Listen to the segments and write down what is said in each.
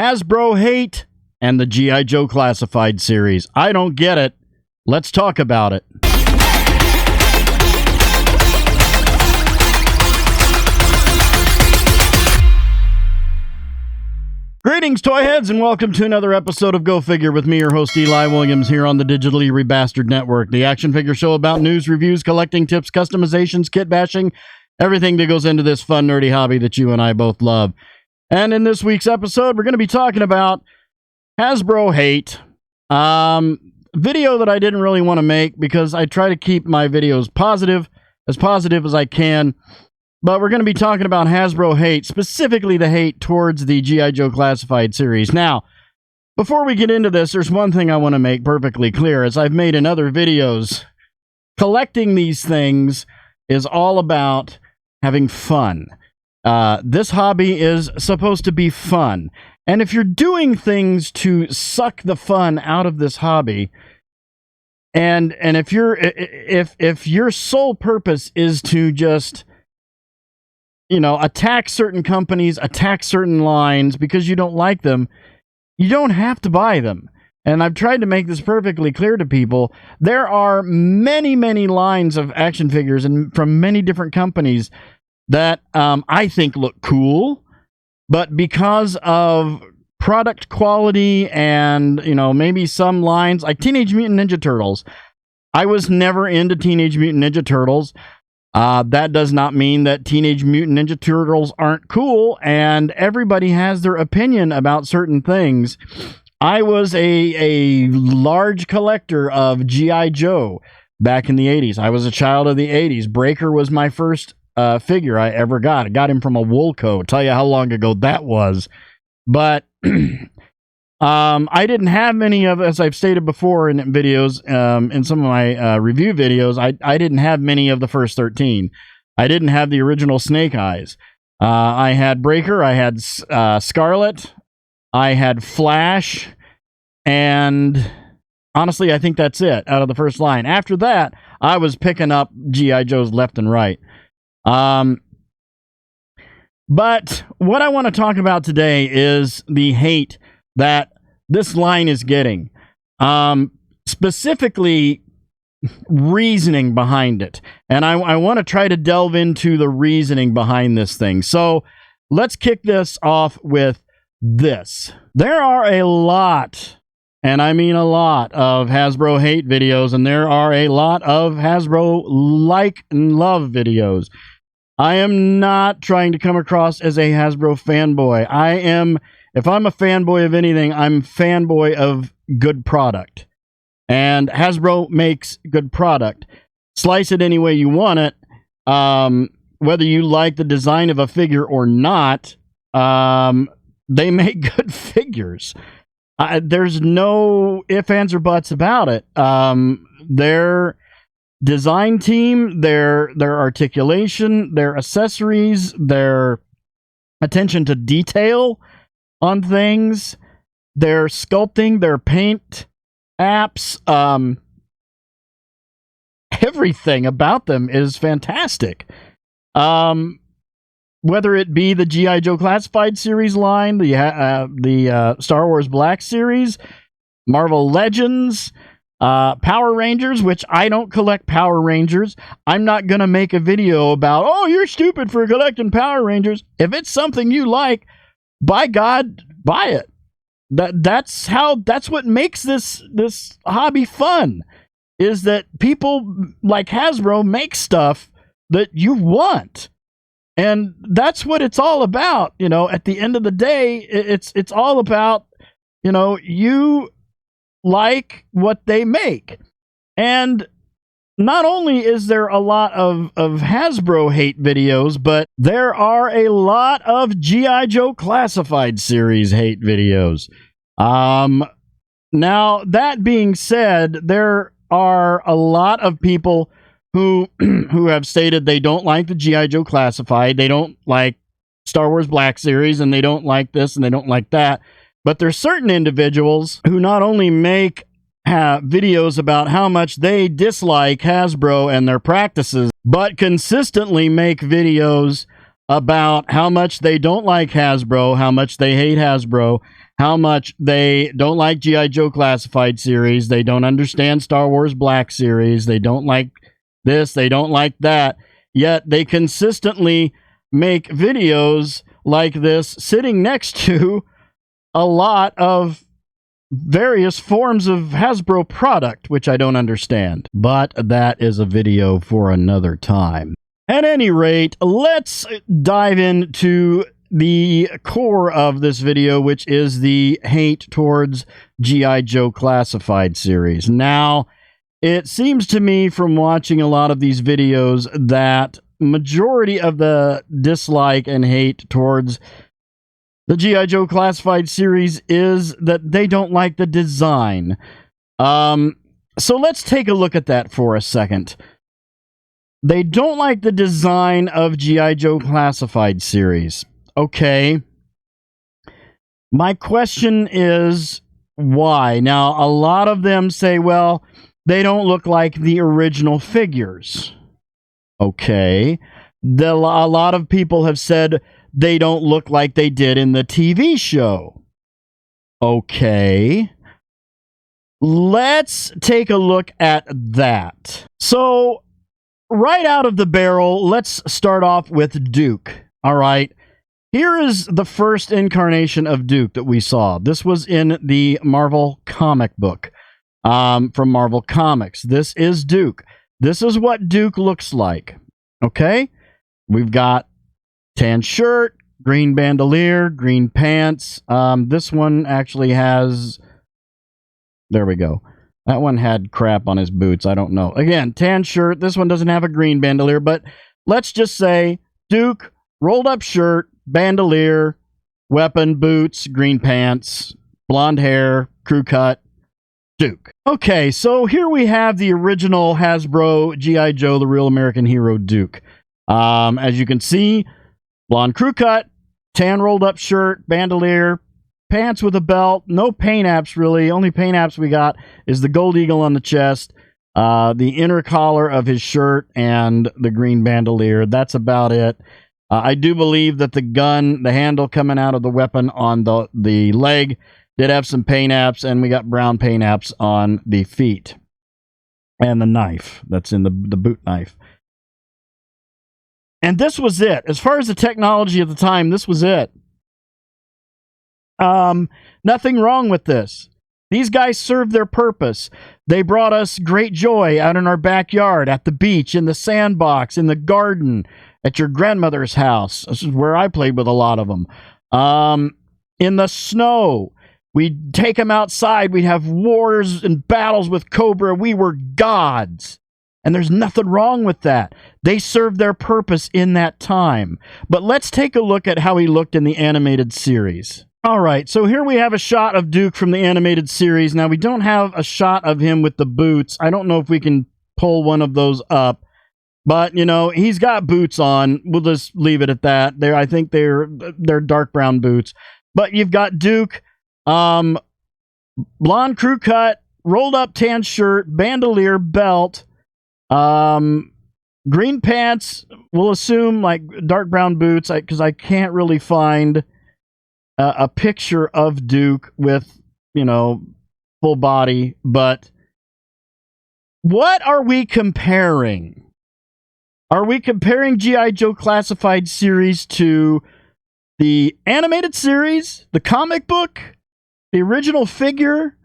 Hasbro Hate and the G.I. Joe Classified series. I don't get it. Let's talk about it. Greetings, toy heads, and welcome to another episode of Go Figure with me, your host, Eli Williams, here on the Digitally Rebastard Network, the action figure show about news, reviews, collecting tips, customizations, kit bashing, everything that goes into this fun, nerdy hobby that you and I both love. And in this week's episode, we're going to be talking about Hasbro Hate. Video that I didn't really want to make because I try to keep my videos positive as I can. But we're going to be talking about Hasbro Hate, specifically the hate towards the G.I. Joe Classified series. Now, before we get into this, there's one thing I want to make perfectly clear. As I've made in other videos, collecting these things is all about having fun. This hobby is supposed to be fun. And if you're doing things to suck the fun out of this hobby, and if your sole purpose is to just, you know, attack certain companies, attack certain lines because you don't like them, you don't have to buy them. And I've tried to make this perfectly clear to people. There are many, many lines of action figures and from many different companies that I think look cool, but because of product quality and, you know, maybe some lines, like Teenage Mutant Ninja Turtles. I was never into Teenage Mutant Ninja Turtles. That does not mean that Teenage Mutant Ninja Turtles aren't cool, and everybody has their opinion about certain things. I was a large collector of G.I. Joe back in the 80s. I was a child of the 80s. Breaker was my first figure I ever got. I got him from a Woolco. Tell you how long ago that was. But I didn't have many of, as I've stated before in videos, in some of my review videos, I didn't have many of the first 13. I didn't have the original Snake Eyes. I had Breaker, I had Scarlet, I had Flash, and honestly, I think that's it out of the first line. After that, I was picking up G.I. Joes left and right. But what I want to talk about today is the hate that this line is getting. Specifically, reasoning behind it. And I want to try to delve into the reasoning behind this thing. So let's kick this off with this. There are a lot, and I mean a lot, of Hasbro Hate videos, and there are a lot of Hasbro like and love videos. I am not trying to come across as a Hasbro fanboy. If I'm a fanboy of anything, I'm a fanboy of good product. And Hasbro makes good product. Slice it any way you want it. Whether you like the design of a figure or not, they make good figures. There's no ifs, ands, or buts about it. Their design team, their articulation, their accessories, their attention to detail on things, their sculpting, their paint apps, everything about them is fantastic. Whether it be the G.I. Joe Classified series line, the Star Wars Black series, Marvel Legends, Power Rangers, which I don't collect Power Rangers. I'm not going to make a video about, oh, you're stupid for collecting Power Rangers. If it's something you like, by God, buy it. That's what makes this hobby fun, is that people like Hasbro make stuff that you want. And that's what it's all about. You know, at the end of the day, it's all about, you know, you like what they make. And not only is there a lot of Hasbro Hate videos, but there are a lot of G.I. Joe Classified series hate videos. Now, that being said, there are a lot of people who have stated they don't like the G.I. Joe Classified, they don't like Star Wars Black series, and they don't like this and they don't like that. But there's certain individuals who not only make videos about how much they dislike Hasbro and their practices, but consistently make videos about how much they don't like Hasbro, how much they hate Hasbro, how much they don't like G.I. Joe Classified series. They don't understand Star Wars Black series. They don't like this. They don't like that. Yet they consistently make videos like this sitting next to a lot of various forms of Hasbro product, which I don't understand. But that is a video for another time. At any rate, let's dive into the core of this video, which is the hate towards G.I. Joe Classified series. Now, it seems to me from watching a lot of these videos that majority of the dislike and hate towards the G.I. Joe Classified series is that they don't like the design. So let's take a look at that for a second. They don't like the design of G.I. Joe Classified series. Okay. My question is, why? Now, a lot of them say, well, they don't look like the original figures. Okay. A lot of people have said they don't look like they did in the TV show. Okay. Let's take a look at that. So, right out of the barrel, let's start off with Duke. All right. Here is the first incarnation of Duke that we saw. This was in the Marvel comic book from Marvel Comics. This is Duke. This is what Duke looks like. Okay? We've got tan shirt, green bandolier, green pants. This one actually has... There we go. That one had crap on his boots. I don't know. Again, tan shirt. This one doesn't have a green bandolier, but let's just say Duke, rolled up shirt, bandolier, weapon, boots, green pants, blonde hair, crew cut, Duke. Okay, so here we have the original Hasbro G.I. Joe, the Real American Hero Duke. As you can see, blonde crew cut, tan rolled up shirt, bandolier, pants with a belt, no paint apps really. Only paint apps we got is the gold eagle on the chest, the inner collar of his shirt, and the green bandolier. That's about it. I do believe that the gun, the handle coming out of the weapon on the leg, did have some paint apps, and we got brown paint apps on the feet. And the knife that's in the boot knife. And this was it. As far as the technology at the time, this was it. Nothing wrong with this. These guys served their purpose. They brought us great joy out in our backyard, at the beach, in the sandbox, in the garden, at your grandmother's house. This is where I played with a lot of them. In the snow. We'd take them outside. We'd have wars and battles with Cobra. We were gods. And there's nothing wrong with that. They served their purpose in that time. But let's take a look at how he looked in the animated series. All right, so here we have a shot of Duke from the animated series. Now, we don't have a shot of him with the boots. I don't know if we can pull one of those up. But, you know, he's got boots on. We'll just leave it at that. I think they're dark brown boots. But you've got Duke, blonde crew cut, rolled up tan shirt, bandolier, belt, green pants. We'll assume like dark brown boots, because I can't really find a picture of Duke with, you know, full body. But what are we comparing? Are we comparing G.I. Joe Classified series to the animated series, the comic book, the original figure?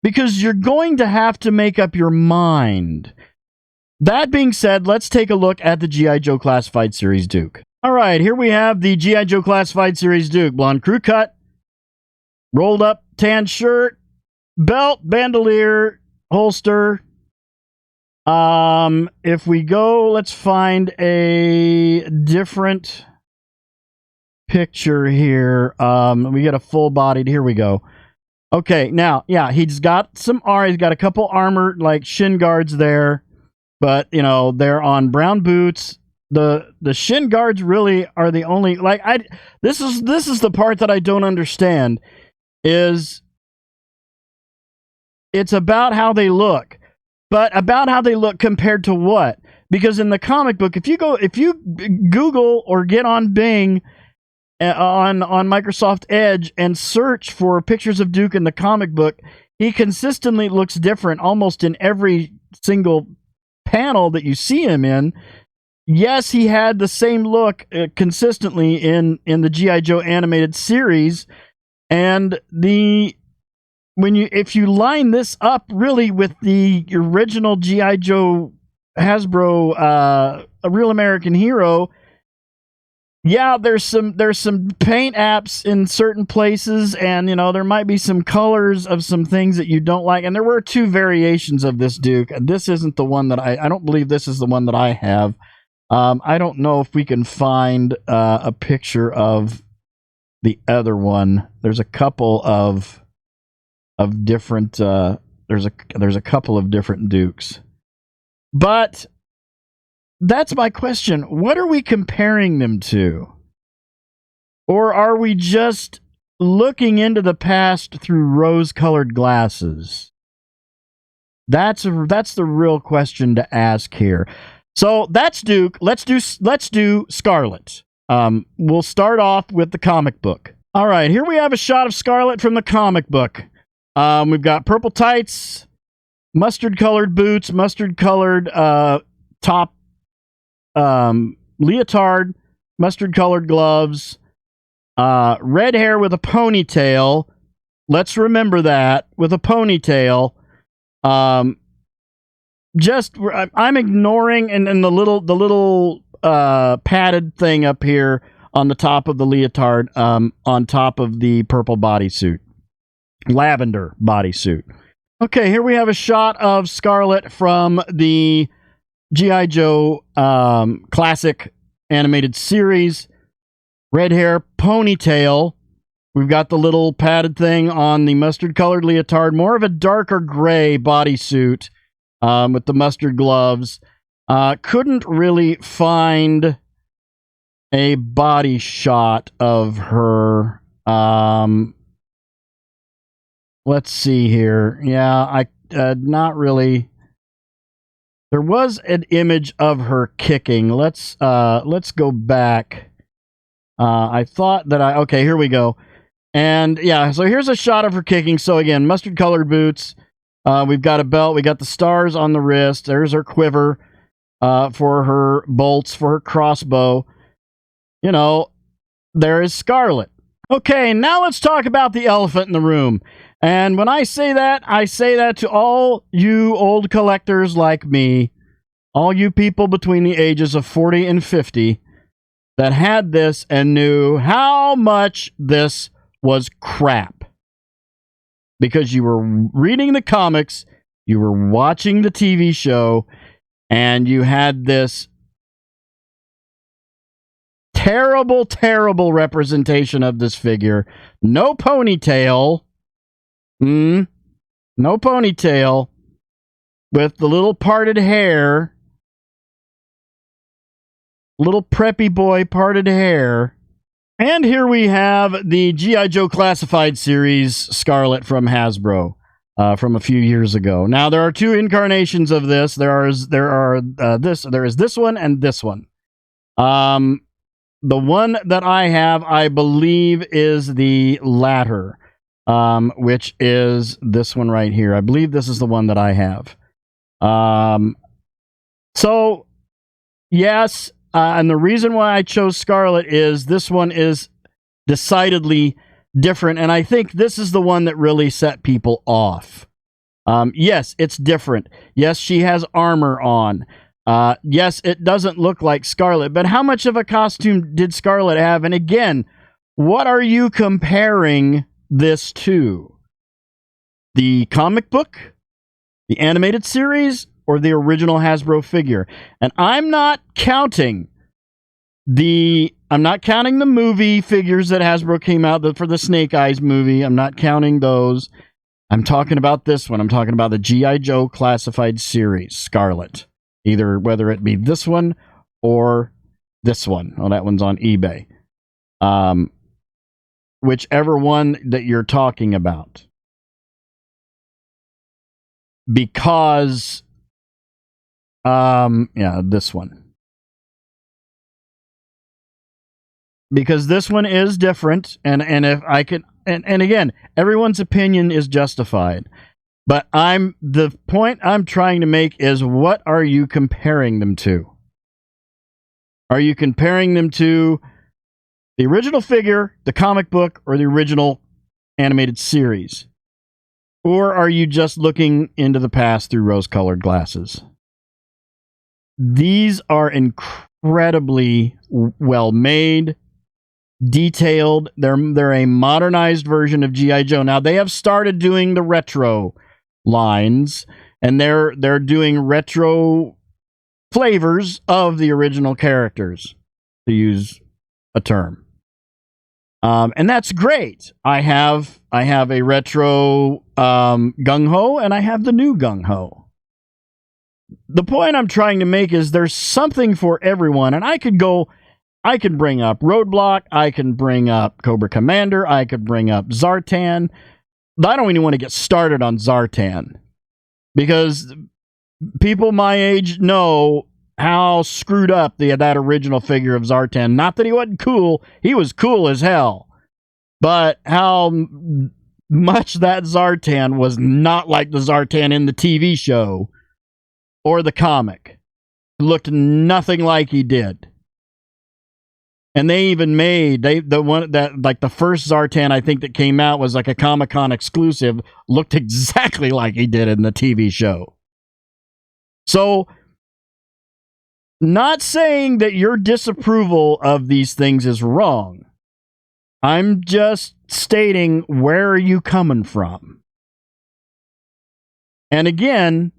Because you're going to have to make up your mind. That being said, let's take a look at the G.I. Joe Classified series Duke. All right, here we have the G.I. Joe Classified series Duke. Blonde crew cut, rolled up tan shirt, belt, bandolier, holster. If we go, let's find a different picture here. We get a full-bodied. Here we go. Okay, now, yeah, he's got he's got a couple armor, like, shin guards there, but, you know, they're on brown boots. The shin guards really are the only, like, this is the part that I don't understand, is it's about how they look, but about how they look compared to what? Because in the comic book, if you Google or get on Bing on Microsoft Edge and search for pictures of Duke in the comic book, he consistently looks different almost in every single panel that you see him in. Yes, he had the same look consistently in the G.I. Joe animated series, and if you line this up really with the original G.I. Joe Hasbro A Real American Hero, yeah, there's some paint apps in certain places, and there might be some colors of some things that you don't like. And there were 2 variations of this Duke. This isn't the one that I don't believe this is the one that I have. I don't know if we can find a picture of the other one. There's a couple of different there's a couple of different Dukes. But that's my question. What are we comparing them to? Or are we just looking into the past through rose-colored glasses? That's the real question to ask here. So that's Duke. Let's do Scarlet. We'll start off with the comic book. All right, here we have a shot of Scarlet from the comic book. We've got purple tights, mustard-colored boots, mustard-colored top leotard, mustard-colored gloves, red hair with a ponytail. Let's remember that, with a ponytail. I'm ignoring and the little padded thing up here on the top of the leotard, on top of the purple bodysuit, lavender bodysuit. Okay, here we have a shot of Scarlet from the G.I. Joe classic animated series. Red hair, ponytail. We've got the little padded thing on the mustard-colored leotard. More of a darker gray bodysuit with the mustard gloves. Couldn't really find a body shot of her. Let's see here. Yeah, not really. There was an image of her kicking. Let's go back. I thought that okay, here we go. And yeah, so here's a shot of her kicking. So again, mustard colored boots. We've got a belt. We got the stars on the wrist. There's her quiver for her bolts, for her crossbow. There is Scarlet. Okay, now let's talk about the elephant in the room. And when I say that to all you old collectors like me, all you people between the ages of 40 and 50 that had this and knew how much this was crap. Because you were reading the comics, you were watching the TV show, and you had this terrible, terrible representation of this figure. No ponytail. No ponytail. With the little parted hair. Little preppy boy parted hair. And here we have the G.I. Joe Classified series Scarlet from Hasbro from a few years ago. Now there are 2 incarnations of this. There is this one and this one. The one that I have, I believe, is the latter, which is this one right here. I believe this is the one that I have. So yes. And the reason why I chose Scarlet is this one is decidedly different, and I think this is the one that really set people off. Yes, it's different. Yes, she has armor on. Yes, it doesn't look like Scarlet, but how much of a costume did Scarlet have? And again, what are you comparing this to? The comic book? The animated series? Or the original Hasbro figure? And I'm not counting the movie figures that Hasbro came out for the Snake Eyes movie. I'm not counting those. I'm talking about this one. I'm talking about the G.I. Joe Classified series, Scarlet. Either whether it be this one or this one. Oh, that one's on eBay. Whichever one that you're talking about. Because yeah, this one. because this one is different, and if I can, and again, everyone's opinion is justified, but the point I'm trying to make is, what are you comparing them to? Are you comparing them to the original figure, the comic book, or the original animated series? Or are you just looking into the past through rose-colored glasses? These are incredibly well made, detailed. They're a modernized version of G.I. Joe. Now, they have started doing the retro lines, and they're doing retro flavors of the original characters, to use a term. And that's great. I have a retro gung-ho, and I have the new gung-ho. The point I'm trying to make is there's something for everyone, and I can bring up Roadblock, I can bring up Cobra Commander, I could bring up Zartan. I don't even want to get started on Zartan, because people my age know how screwed up that original figure of Zartan. Not that he wasn't cool, he was cool as hell, but how much that Zartan was not like the Zartan in the TV show or the comic. Looked nothing like he did. And they even made the one that, like, the first Zartan I think that came out was like a Comic-Con exclusive, looked exactly like he did in the TV show. So, not saying that your disapproval of these things is wrong. I'm just stating, where are you coming from? And again,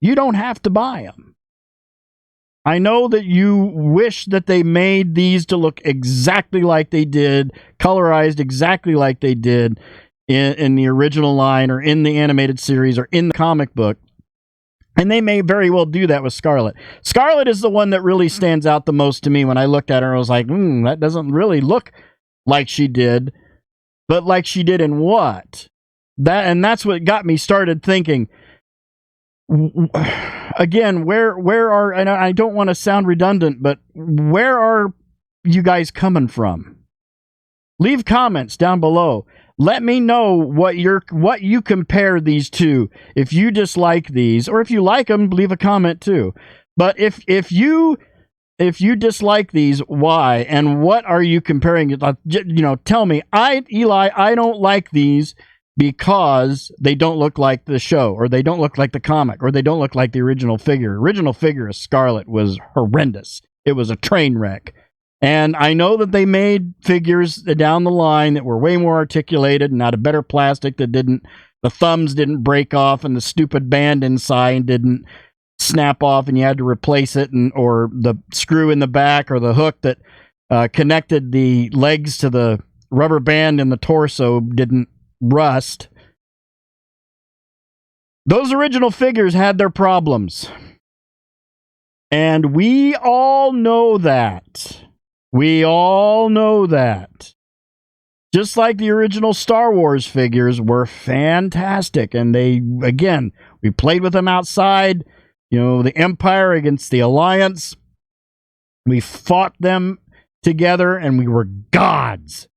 you don't have to buy them. I know that you wish that they made these to look exactly like they did, colorized exactly like they did in the original line, or in the animated series, or in the comic book. And they may very well do that with Scarlet. Scarlet is the one that really stands out the most to me. When I looked at her, I was like, that doesn't really look like she did. But like she did in what? And that's what got me started thinking, again, where are, and I don't want to sound redundant, but where are you guys coming from? Leave comments down below. Let me know what you compare these to. If you dislike these, or if you like them, leave a comment too. But if you dislike these, why, and what are you comparing it? Tell me. Eli, I don't like these because they don't look like the show, or they don't look like the comic, or they don't look like the original figure. Original figure of Scarlet was horrendous. It was a train wreck. And I know that they made figures down the line that were way more articulated and out of better plastic, that the thumbs didn't break off, and the stupid band inside didn't snap off, and you had to replace it, or the screw in the back, or the hook that connected the legs to the rubber band in the torso didn't rust. Those original figures had their problems, and we all know that. We all know that. Just like the original Star Wars figures were fantastic, and we played with them outside, the Empire against the Alliance. We fought them together, and we were gods.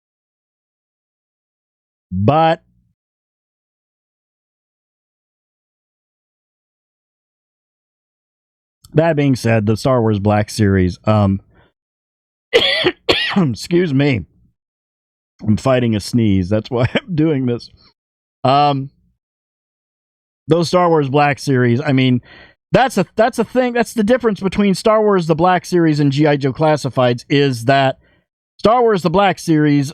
But that being said, the Star Wars Black Series, excuse me, I'm fighting a sneeze. That's why I'm doing this. Those Star Wars Black Series, I mean, that's a thing. That's the difference between Star Wars the Black Series and G.I. Joe Classifieds, is that Star Wars the Black Series,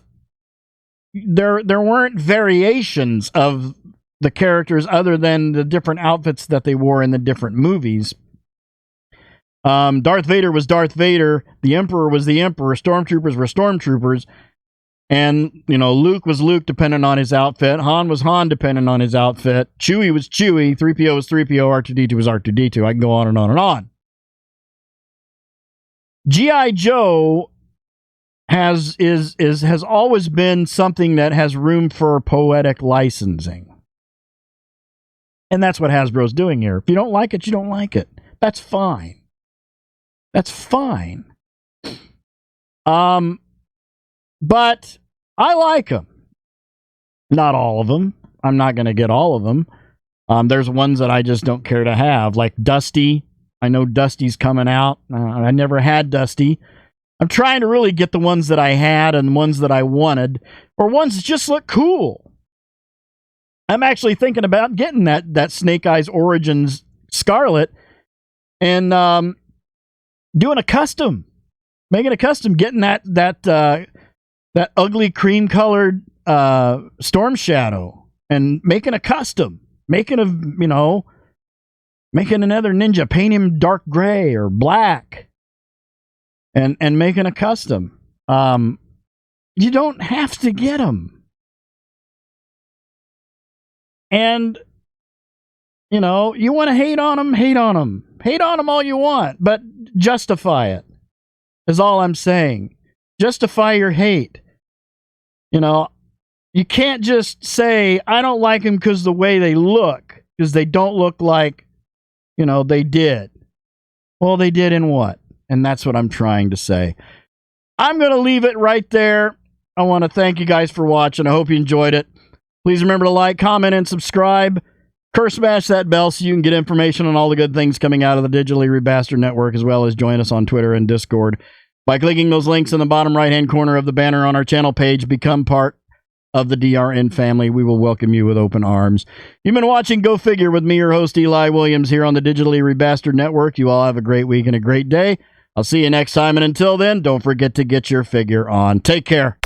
there weren't variations of the characters other than the different outfits that they wore in the different movies. Darth Vader was Darth Vader, the Emperor was the Emperor, Stormtroopers were Stormtroopers, and, Luke was Luke depending on his outfit, Han was Han depending on his outfit, Chewie was Chewie, 3PO was 3PO, R2-D2 was R2-D2. I can go on and on and on. G.I. Joe has always been something that has room for poetic licensing. And that's what Hasbro's doing here. If you don't like it, you don't like it. That's fine. That's fine. But I like them. Not all of them. I'm not going to get all of them. There's ones that I just don't care to have, like Dusty. I know Dusty's coming out. I never had Dusty. I'm trying to really get the ones that I had and ones that I wanted, or ones that just look cool. I'm actually thinking about getting that Snake Eyes Origins Scarlet and doing a custom, making a custom, getting that ugly cream colored Storm Shadow and making a custom, making another ninja, paint him dark gray or black, and making a custom. You don't have to get them. And, you want to hate on them, hate on them. Hate on them all you want, but justify it, is all I'm saying. Justify your hate. You can't just say, I don't like them because the way they look, because they don't look like, they did. Well, they did in what? And that's what I'm trying to say. I'm going to leave it right there. I want to thank you guys for watching. I hope you enjoyed it. Please remember to like, comment, and subscribe. Smash that bell so you can get information on all the good things coming out of the Digitally Rebastard Network, as well as join us on Twitter and Discord. By clicking those links in the bottom right-hand corner of the banner on our channel page, become part of the DRN family. We will welcome you with open arms. You've been watching Go Figure with me, your host, Eli Williams, here on the Digitally Rebastard Network. You all have a great week and a great day. I'll see you next time, and until then, don't forget to get your figure on. Take care.